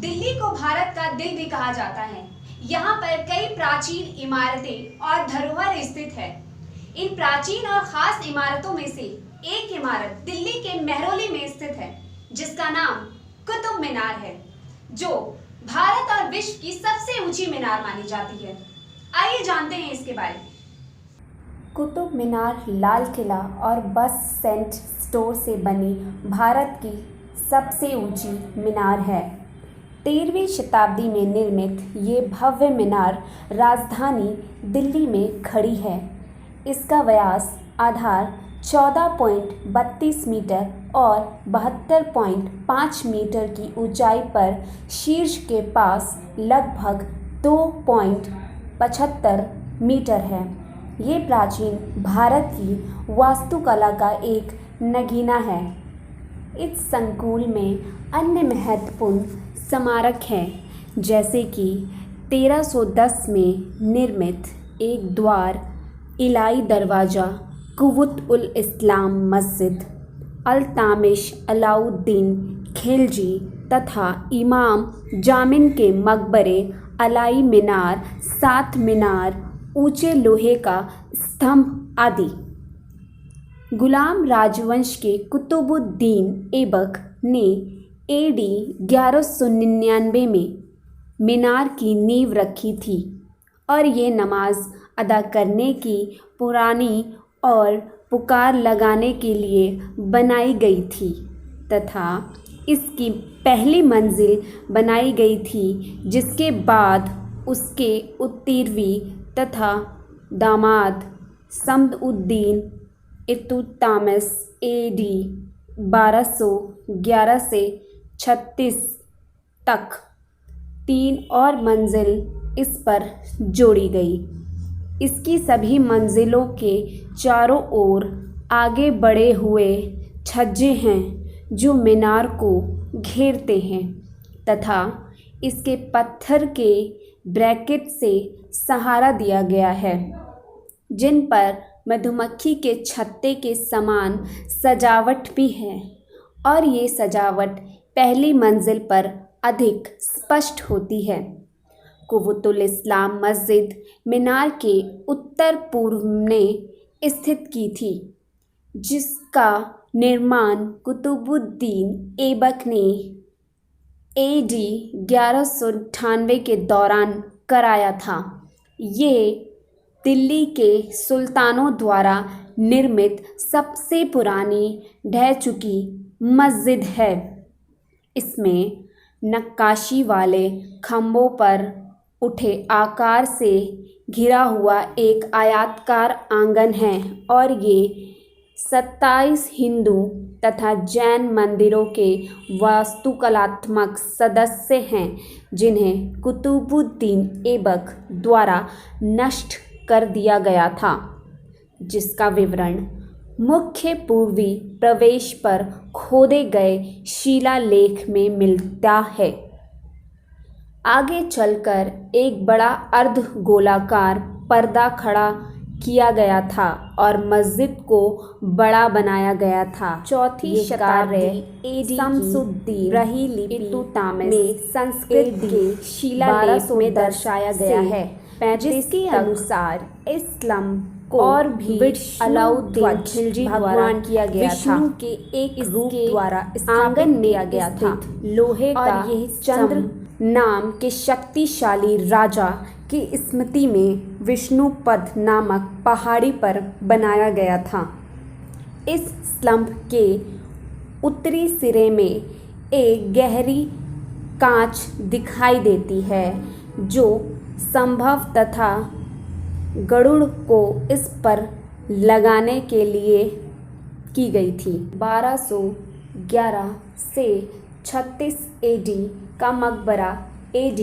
दिल्ली को भारत का दिल भी कहा जाता है। यहाँ पर कई प्राचीन इमारतें और धरोहर स्थित है। इन प्राचीन और खास इमारतों में से एक इमारत दिल्ली के मेहरौली में स्थित है, जिसका नाम कुतुब मीनार है, जो भारत और विश्व की सबसे ऊंची मीनार मानी जाती है। आइए जानते हैं इसके बारे में। कुतुब मीनार लाल किला और बस सेंट स्टोर से बनी भारत की सबसे ऊंची मीनार है। 13वीं शताब्दी में निर्मित ये भव्य मीनार राजधानी दिल्ली में खड़ी है। इसका व्यास आधार 14.32 मीटर और 72.5 मीटर की ऊंचाई पर शीर्ष के पास लगभग 2.75 मीटर है। ये प्राचीन भारत की वास्तुकला का एक नगीना है। इस संकुल में अन्य महत्वपूर्ण स्मारक हैं, जैसे कि 1310 में निर्मित एक द्वार, इलाई दरवाज़ा, कुव्वत-उल इस्लाम मस्जिद, अल्तामिश अलाउद्दीन खिलजी तथा इमाम जामिन के मकबरे, अलाई मीनार, 7 मीनार, ऊंचे लोहे का स्तंभ आदि। गुलाम राजवंश के कुतुबुद्दीन ऐबक ने AD 1199 में मीनार की नींव रखी थी और ये नमाज अदा करने की पुरानी और पुकार लगाने के लिए बनाई गई थी तथा इसकी पहली मंजिल बनाई गई थी, जिसके बाद उसके उत्तरवी तथा दामाद शम्स-उद-दीन इल्तुतमिश AD 1211 से 36 तक 3 और मंजिल इस पर जोड़ी गई। इसकी सभी मंजिलों के चारों ओर आगे बढ़े हुए छज्जे हैं जो मीनार को घेरते हैं तथा इसके पत्थर के ब्रैकेट से सहारा दिया गया है, जिन पर मधुमक्खी के छत्ते के समान सजावट भी है और ये सजावट पहली मंजिल पर अधिक स्पष्ट होती है। कुव्वतुल इस्लाम मस्जिद मीनार के उत्तर पूर्व में स्थित की थी, जिसका निर्माण कुतुबुद्दीन ऐबक ने AD 1198 के दौरान कराया था। ये दिल्ली के सुल्तानों द्वारा निर्मित सबसे पुरानी ढह चुकी मस्जिद है। इसमें नक्काशी वाले खंभों पर उठे आकार से घिरा हुआ एक आयताकार आंगन है और ये 27 हिंदू तथा जैन मंदिरों के वास्तुकलात्मक सदस्य हैं, जिन्हें कुतुबुद्दीन ऐबक द्वारा नष्ट कर दिया गया था, जिसका विवरण मुख्य पूर्वी प्रवेश पर खोदे गए शिलालेख में मिलता है। आगे चलकर एक बड़ा अर्धगोलाकार पर्दा खड़ा किया गया था और मस्जिद को बड़ा बनाया गया था। चौथी शताब्दी AD शम्स-उद-दीन रही इल्तुतमिश में संस्कृत के शिलालेख में दर्शाया गया है, जिसके अनुसार इस्लाम को और भी अलाउद्दीन खिलजी द्वारा किया गया था। विष्णु के एक रूप द्वारा आंगन दिया गया था। लोहे का यह चंद्र नाम के शक्तिशाली राजा की स्मृति में विष्णुपद नामक पहाड़ी पर बनाया गया था। इस स्तंभ के उत्तरी सिरे में एक गहरी कांच दिखाई देती है, जो संभव तथा गरुड़ को इस पर लगाने के लिए की गई थी। 1211 से 36 AD का मकबरा AD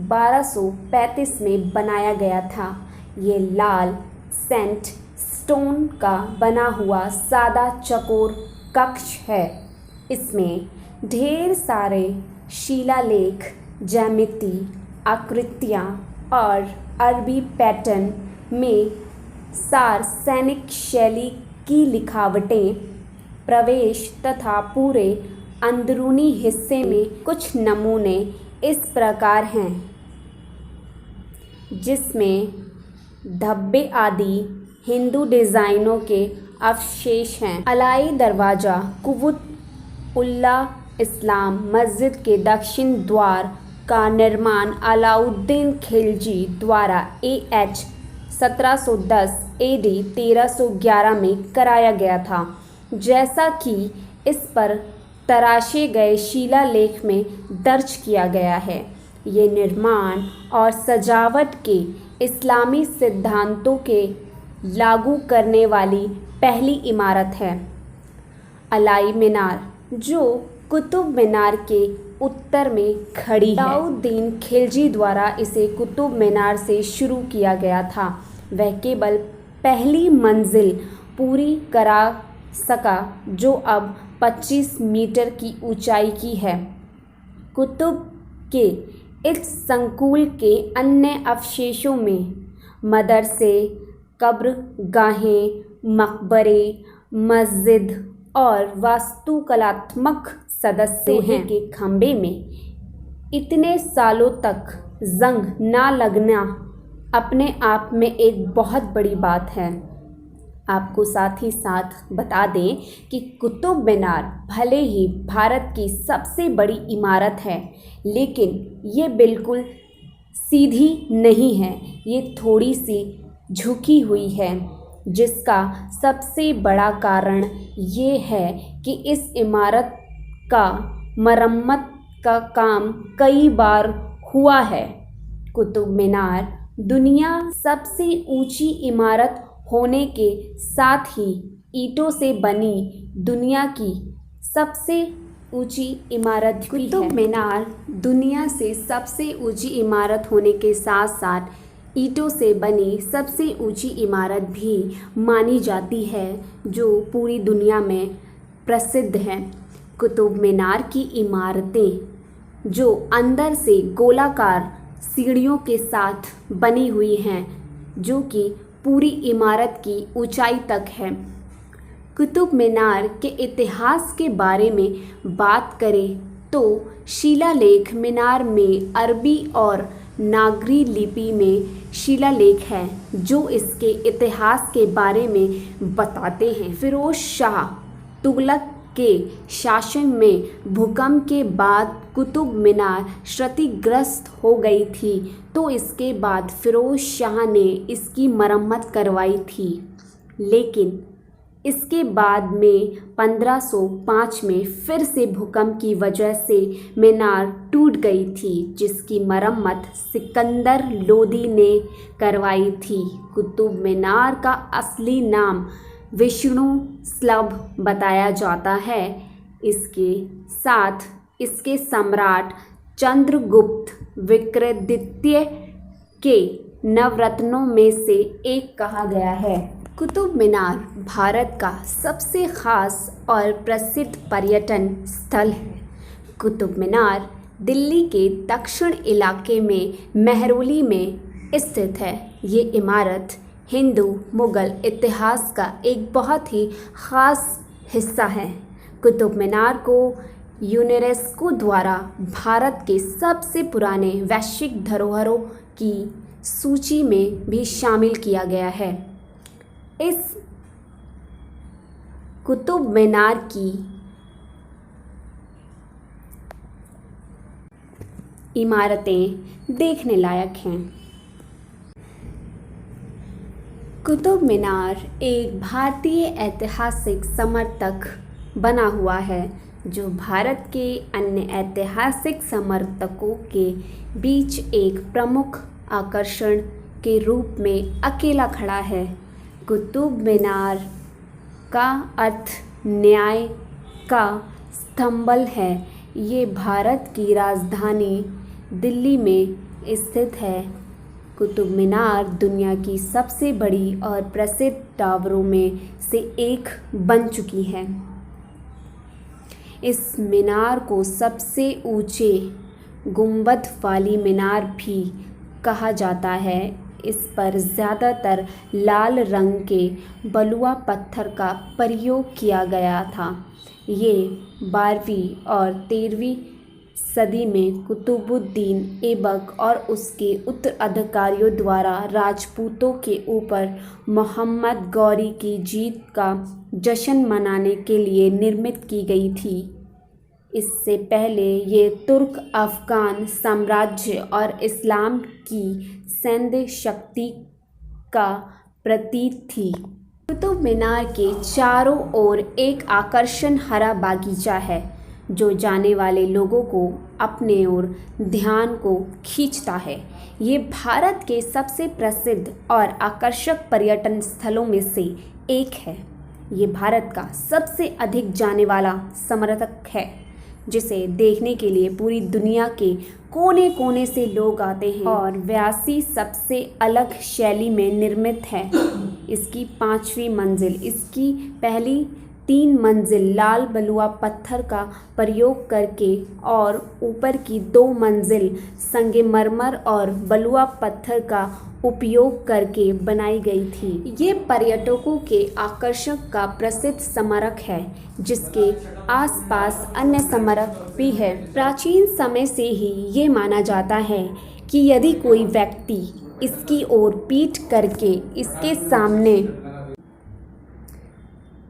1235 में बनाया गया था। ये लाल सेंट स्टोन का बना हुआ सादा चौकोर कक्ष है। इसमें ढेर सारे शिलालेख, ज्यामिति, आकृतियाँ और अरबी पैटर्न में सार सैनिक शैली की लिखावटें, प्रवेश तथा पूरे अंदरूनी हिस्से में कुछ नमूने इस प्रकार हैं, जिसमें धब्बे आदि हिंदू डिज़ाइनों के अवशेष हैं। अलाई दरवाज़ा कुतुब उल्ला इस्लाम मस्जिद के दक्षिण द्वार का निर्माण अलाउद्दीन खिलजी द्वारा AH 1710 AD 1311 में कराया गया था, जैसा कि इस पर तराशे गए शिलालेख में दर्ज किया गया है। ये निर्माण और सजावट के इस्लामी सिद्धांतों के लागू करने वाली पहली इमारत है। अलाई मीनार, जो कुतुब मीनार के उत्तर में खड़ी है, अलाउद्दीन खिलजी द्वारा इसे कुतुब मीनार से शुरू किया गया था। वह केवल पहली मंजिल पूरी करा सका, जो अब 25 मीटर की ऊंचाई की है। कुतुब के इस संकुल के अन्य अवशेषों में मदरसे, कब्रगाहें, मकबरे, मस्जिद और वास्तुकलात्मक सदस्य हैं। के खंभे में इतने सालों तक जंग ना लगना अपने आप में एक बहुत बड़ी बात है। आपको साथ ही साथ बता दें कि कुतुब मीनार भले ही भारत की सबसे बड़ी इमारत है, लेकिन ये बिल्कुल सीधी नहीं है। ये थोड़ी सी झुकी हुई है, जिसका सबसे बड़ा कारण ये है कि इस इमारत का मरम्मत का काम कई बार हुआ है। कुतुब मीनार दुनिया सबसे ऊंची इमारत होने के साथ ही ईंटों से बनी दुनिया की सबसे ऊंची इमारत भी है। कुतुब मीनार दुनिया से सबसे ऊंची इमारत होने के साथ साथ ईंटों से बनी सबसे ऊंची इमारत भी मानी जाती है, जो पूरी दुनिया में प्रसिद्ध है। कुतुब मीनार की इमारतें जो अंदर से गोलाकार सीढ़ियों के साथ बनी हुई हैं, जो कि पूरी इमारत की ऊंचाई तक है। कुतुब मीनार के इतिहास के बारे में बात करें तो शिलालेख मीनार में अरबी और नागरी लिपि में शिलालेख है, जो इसके इतिहास के बारे में बताते हैं। फिरोज शाह तुगलक के शासन में भूकंप के बाद कुतुब मीनार क्षतिग्रस्त हो गई थी, तो इसके बाद फिरोज शाह ने इसकी मरम्मत करवाई थी। लेकिन इसके बाद में 1505 में फिर से भूकंप की वजह से मीनार टूट गई थी, जिसकी मरम्मत सिकंदर लोदी ने करवाई थी। कुतुब मीनार का असली नाम विष्णु स्लभ बताया जाता है। इसके साथ इसके सम्राट चंद्रगुप्त विक्रमादित्य के नवरत्नों में से एक कहा गया है। कुतुब मीनार भारत का सबसे खास और प्रसिद्ध पर्यटन स्थल है। कुतुब मीनार दिल्ली के दक्षिण इलाके में मेहरौली में स्थित है। ये इमारत हिंदू मुगल इतिहास का एक बहुत ही ख़ास हिस्सा है। कुतुब मीनार को यूनेस्को द्वारा भारत के सबसे पुराने वैश्विक धरोहरों की सूची में भी शामिल किया गया है। इस कुतुब मीनार की इमारतें देखने लायक हैं। कुतुब मीनार एक भारतीय ऐतिहासिक स्मारक बना हुआ है, जो भारत के अन्य ऐतिहासिक स्मारकों के बीच एक प्रमुख आकर्षण के रूप में अकेला खड़ा है। कुतुब मीनार का अर्थ न्याय का स्तंभ है। ये भारत की राजधानी दिल्ली में स्थित है। कुतुब मीनार दुनिया की सबसे बड़ी और प्रसिद्ध टावरों में से एक बन चुकी है। इस मीनार को सबसे ऊंचे गुंबद वाली मीनार भी कहा जाता है। इस पर ज़्यादातर लाल रंग के बलुआ पत्थर का प्रयोग किया गया था। ये 12वीं और 13वीं सदी में कुतुबुद्दीन ऐबक और उसके उत्तराधिकारियों द्वारा राजपूतों के ऊपर मोहम्मद गौरी की जीत का जश्न मनाने के लिए निर्मित की गई थी। इससे पहले ये तुर्क अफ़गान साम्राज्य और इस्लाम की सैन्य शक्ति का प्रतीक थी। कुतुब मीनार के चारों ओर एक आकर्षण हरा बागीचा है जो जाने वाले लोगों को अपने ओर ध्यान को खींचता है। ये भारत के सबसे प्रसिद्ध और आकर्षक पर्यटन स्थलों में से एक है। ये भारत का सबसे अधिक जाने वाला स्मारक है जिसे देखने के लिए पूरी दुनिया के कोने कोने से लोग आते हैं और 82 सबसे अलग शैली में निर्मित है। इसकी 5वीं मंजिल इसकी पहली 3 मंजिल लाल बलुआ पत्थर का प्रयोग करके और ऊपर की 2 मंजिल संगमरमर और बलुआ पत्थर का उपयोग करके बनाई गई थी। ये पर्यटकों के आकर्षण का प्रसिद्ध स्मारक है जिसके आसपास अन्य स्मारक भी है। प्राचीन समय से ही ये माना जाता है कि यदि कोई व्यक्ति इसकी ओर पीठ करके इसके सामने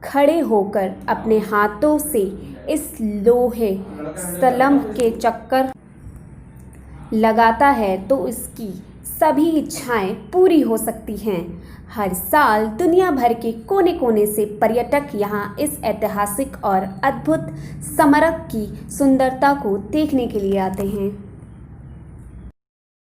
खड़े होकर अपने हाथों से इस लोहे स्तंभ के चक्कर लगाता है तो उसकी सभी इच्छाएं पूरी हो सकती हैं। हर साल दुनिया भर के कोने कोने से पर्यटक यहाँ इस ऐतिहासिक और अद्भुत स्मारक की सुंदरता को देखने के लिए आते हैं।